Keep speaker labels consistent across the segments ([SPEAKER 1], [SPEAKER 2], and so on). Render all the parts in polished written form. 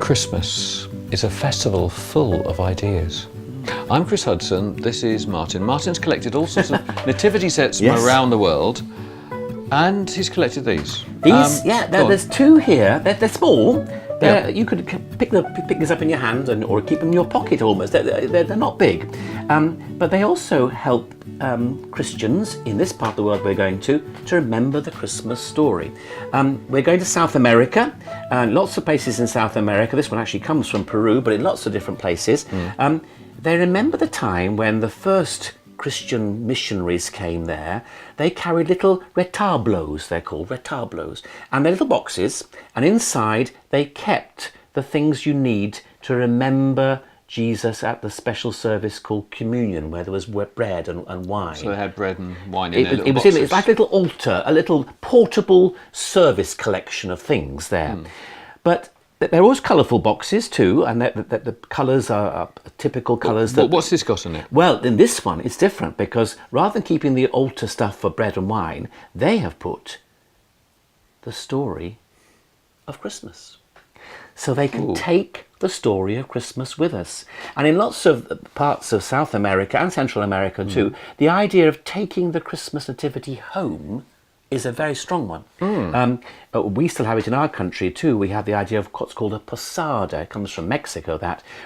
[SPEAKER 1] Christmas is a festival full of ideas. I'm Chris Hudson, this is Martyn. Martyn's collected all sorts of nativity sets from around the world, and he's collected these.
[SPEAKER 2] There's two here. They're small. You could pick these up in your hand or keep them in your pocket almost. They're not big. But they also help Christians in this part of the world we're going to remember the Christmas story. We're going to South America, lots of places in South America. This one actually comes from Peru, but in lots of different places. They remember the time when the first Christian missionaries came there. They carried little retablos, they're called retablos, and they're little boxes, and inside they kept the things you need to remember Jesus at the special service called communion, where there was bread and wine.
[SPEAKER 1] So they had bread and wine in their little
[SPEAKER 2] boxes.
[SPEAKER 1] boxes.
[SPEAKER 2] It's like a little altar, a little portable service collection of things there. But they're always colourful boxes too, and the colours are typical colours.
[SPEAKER 1] What's this got in it?
[SPEAKER 2] Well, in this one it's different, because rather than keeping the altar stuff for bread and wine, they have put the story of Christmas. So they can take the story of Christmas with us. And in lots of parts of South America and Central America too, the idea of taking the Christmas nativity home is a very strong one. We still have it in our country too. We have the idea of what's called a posada. It comes from Mexico,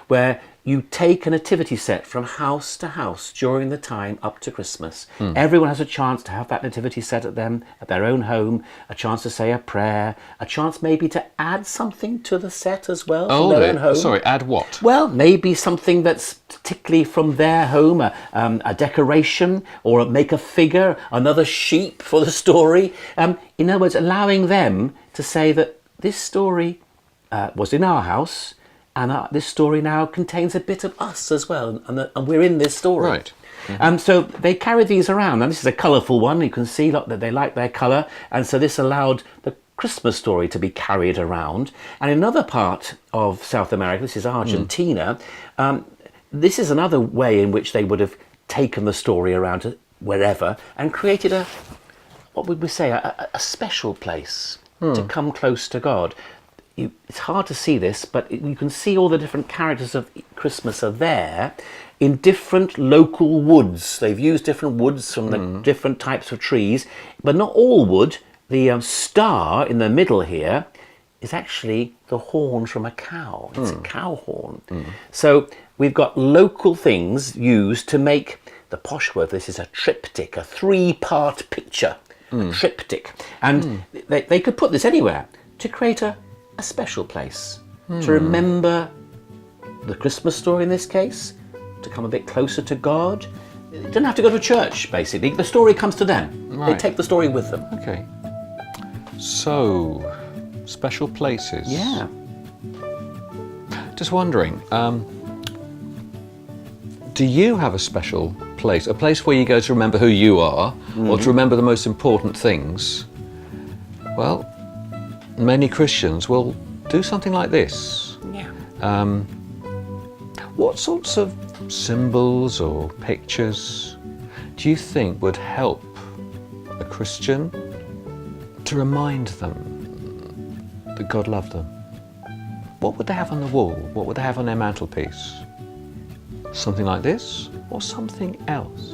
[SPEAKER 2] where you take a nativity set from house to house during the time up to Christmas. Everyone has a chance to have that nativity set at their own home, a chance to say a prayer, a chance maybe to add something to the set as well from their own home.
[SPEAKER 1] Sorry, add what?
[SPEAKER 2] Well, maybe something that's particularly from their home, a decoration, or make a figure, another sheep for the story. In other words, allowing them to say that this story was in our house, and this story now contains a bit of us as well, and we're in this story.
[SPEAKER 1] Right.
[SPEAKER 2] So they carry these around, and this is a colourful one. You can see that they like their colour, and so this allowed the Christmas story to be carried around. And in another part of South America, this is Argentina, this is another way in which they would have taken the story around to wherever and created what would we say, a special place to come close to God. It's hard to see this, but you can see all the different characters of Christmas are there in different local woods. They've used different woods from the different types of trees, but not all wood. The star in the middle here is actually the horn from a cow. It's a cow horn. So we've got local things used to make, the posh word, this is a triptych, a 3-part picture, a triptych. And they could put this anywhere to create a special place, to remember the Christmas story in this case, to come a bit closer to God. They don't have to go to church, basically. The story comes to them. Right. They take the story with them.
[SPEAKER 1] Okay. So, special places.
[SPEAKER 2] Yeah.
[SPEAKER 1] Just wondering, do you have a special place? A place where you go to remember who you are, or to remember the most important things? Well, many Christians will do something like this.
[SPEAKER 2] Yeah.
[SPEAKER 1] What sorts of symbols or pictures do you think would help a Christian to remind them that God loved them? What would they have on the wall? What would they have on their mantelpiece? Something like this, or something else?